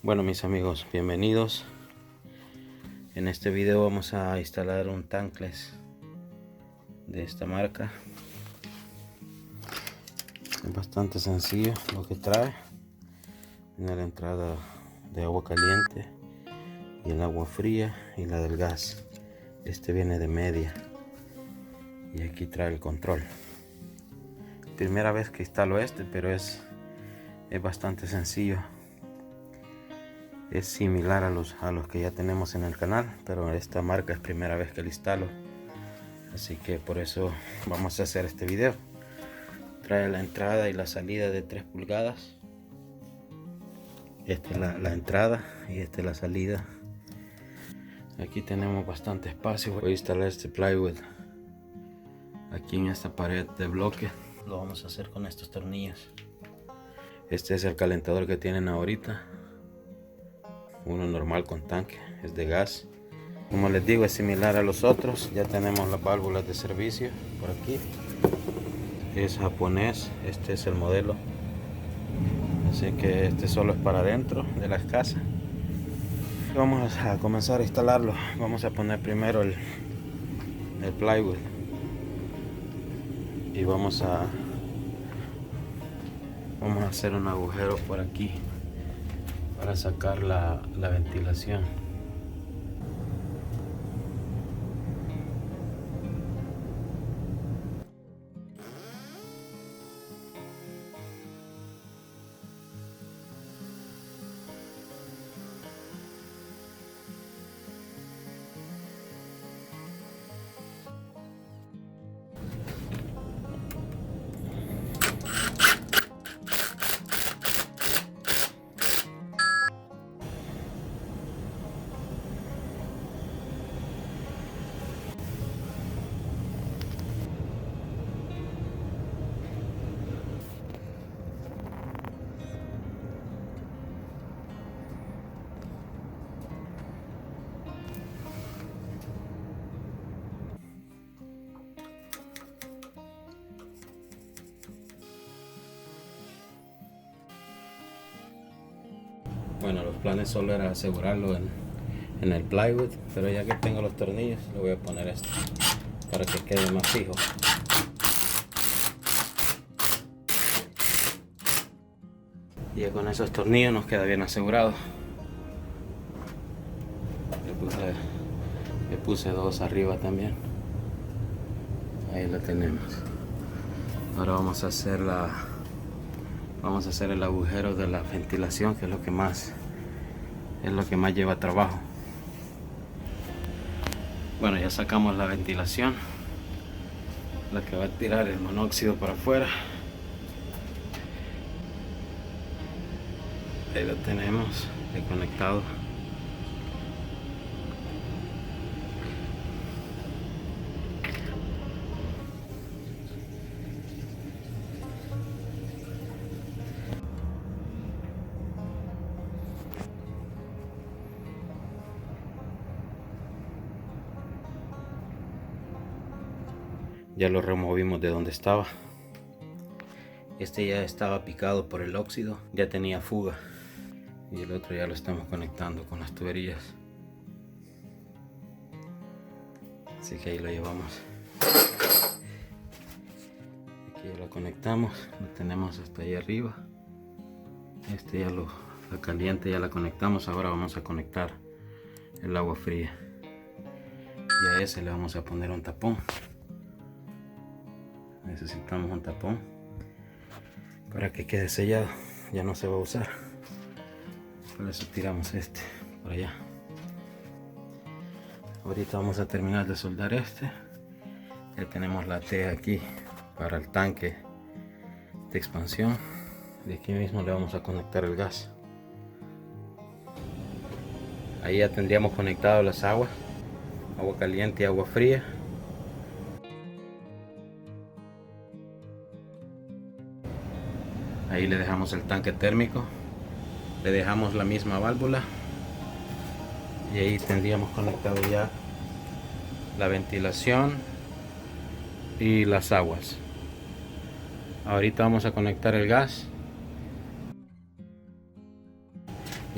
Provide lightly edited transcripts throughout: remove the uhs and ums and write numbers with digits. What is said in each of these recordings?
Bueno, mis amigos, bienvenidos. En este video vamos a instalar un tankless de esta marca. Es bastante sencillo lo que trae. Tiene la entrada de agua caliente y el agua fría y la del gas. Este viene de media y aquí trae el control. Primera vez que instalo este, pero es bastante sencillo. Es similar a los que ya tenemos en el canal, pero esta marca es primera vez que la instalo, así que por eso vamos a hacer este video. Trae la entrada y la salida de 3 pulgadas. Esta es la entrada y esta es la salida. Aquí tenemos bastante espacio. Voy a instalar este plywood aquí en esta pared de bloque. Lo vamos a hacer con estos tornillos. Este es el calentador que tienen ahorita. Uno normal con tanque, es de gas. Como les digo, es similar a los otros. Ya tenemos las válvulas de servicio por aquí. Es japonés, este es el modelo. Así que este solo es para adentro de las casas. Vamos a comenzar a instalarlo. Vamos a poner primero el plywood. Y vamos a hacer un agujero por aquí para sacar la ventilación. Bueno, los planes solo era asegurarlo en el plywood, pero ya que tengo los tornillos, le voy a poner esto para que quede más fijo. Y ya con esos tornillos nos queda bien asegurado. Le puse dos arriba también. Ahí lo tenemos. Ahora vamos a hacer el agujero de la ventilación, que es lo que más lleva trabajo. Bueno, ya sacamos la ventilación, la que va a tirar el monóxido para afuera. Ahí lo tenemos conectado. Ya lo removimos de donde estaba. Este ya estaba picado por el óxido, ya tenía fuga. Y el otro ya lo estamos conectando con las tuberías. Así que ahí lo llevamos. Aquí ya lo conectamos, lo tenemos hasta ahí arriba. Este ya la caliente ya la conectamos. Ahora vamos a conectar el agua fría. Y a ese le vamos a poner un tapón. Necesitamos un tapón para que quede sellado, ya no se va a usar. Por eso tiramos este por allá. Ahorita vamos a terminar de soldar este. Ya tenemos la T aquí para el tanque de expansión. De aquí mismo le vamos a conectar el gas. Ahí ya tendríamos conectado las aguas, agua caliente y agua fría. Ahí le dejamos el tanque térmico, le dejamos la misma válvula y ahí tendríamos conectado ya la ventilación y las aguas. Ahorita vamos a conectar el gas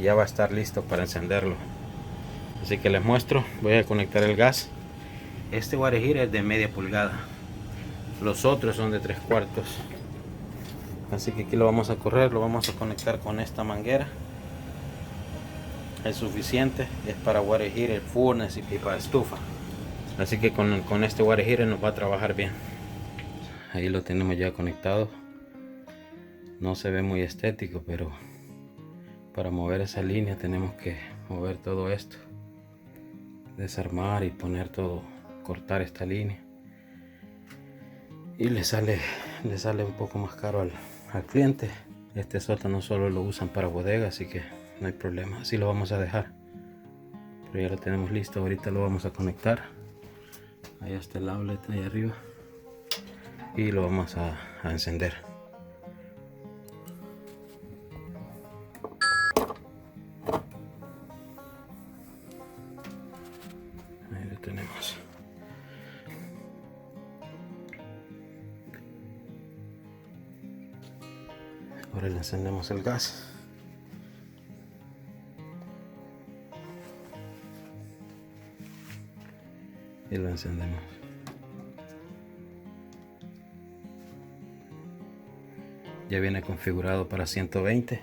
y ya va a estar listo para encenderlo. Así que les muestro. Voy a conectar el gas. Este water heater es de media pulgada, los otros son de 3/4. Así que aquí lo vamos a correr, lo vamos a conectar con esta manguera. Es suficiente, es para water heater, furnace y para estufa. Así que con este water heater nos va a trabajar bien. Ahí lo tenemos ya conectado. No se ve muy estético, pero para mover esa línea tenemos que mover todo esto, desarmar y poner todo, cortar esta línea, y le sale un poco más caro al cliente. Este sótano solo lo usan para bodega, así que no hay problema, así lo vamos a dejar. Pero ya lo tenemos listo. Ahorita lo vamos a conectar. Ahí está el outlet ahí arriba y lo vamos a encender. Ahí lo tenemos. Ahora le encendemos el gas. Y lo encendemos. Ya viene configurado para 120.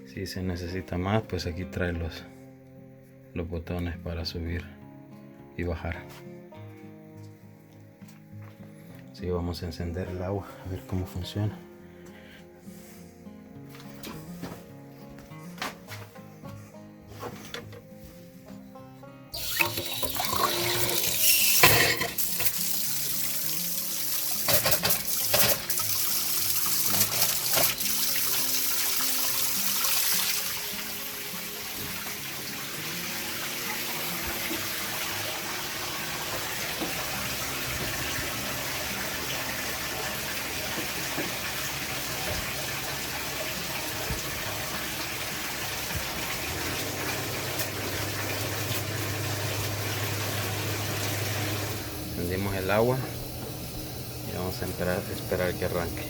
Si se necesita más, pues aquí trae los botones para subir y bajar. Así vamos a encender el agua, a ver cómo funciona. Encendimos el agua y vamos a esperar que arranque.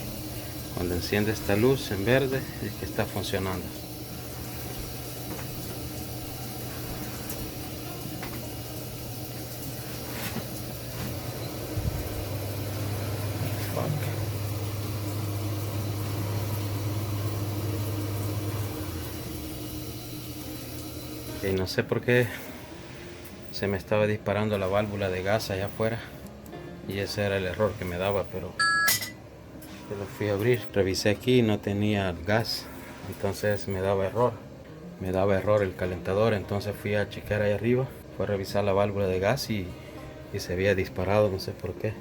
Cuando enciende esta luz en verde es que está funcionando. Y no sé por qué se me estaba disparando la válvula de gas allá afuera, y ese era el error que me daba, pero lo fui a abrir, revisé aquí y no tenía gas, entonces me daba error el calentador. Entonces fui a checar ahí arriba, fui a revisar la válvula de gas y se había disparado, no sé por qué.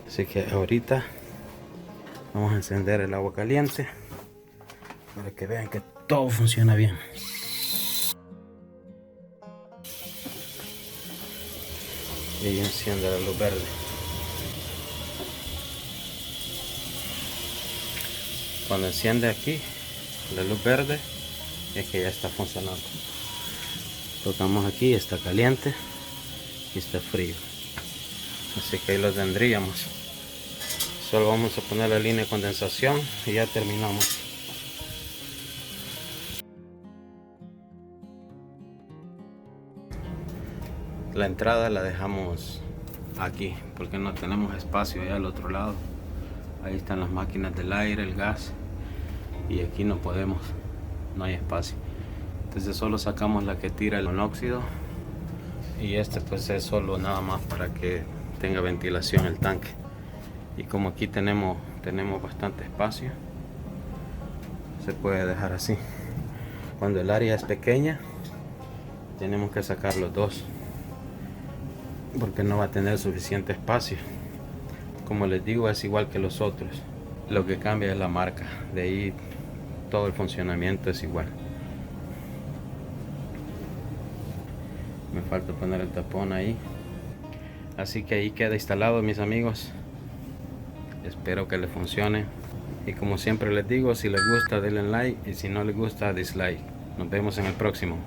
Así que ahorita vamos a encender el agua caliente para que vean que todo funciona bien. Y ahí enciende la luz verde. Cuando enciende aquí la luz verde es que ya está funcionando. Tocamos aquí, está caliente y está frío, así que ahí lo tendríamos. Solo vamos a poner la línea de condensación y ya terminamos. La entrada la dejamos aquí porque no tenemos espacio allá al otro lado. Ahí están las máquinas del aire, el gas, y aquí no podemos, no hay espacio. Entonces solo sacamos la que tira el monóxido, y este pues es solo nada más para que tenga ventilación el tanque. Y como aquí tenemos bastante espacio, se puede dejar así. Cuando el área es pequeña tenemos que sacar los dos porque no va a tener suficiente espacio. Como les digo, es igual que los otros, lo que cambia es la marca, de ahí todo el funcionamiento es igual. Me falta poner el tapón ahí. Así que ahí queda instalado, mis amigos. Espero que les funcione. Y como siempre les digo, si les gusta denle like, y si no les gusta dislike. Nos vemos en el próximo.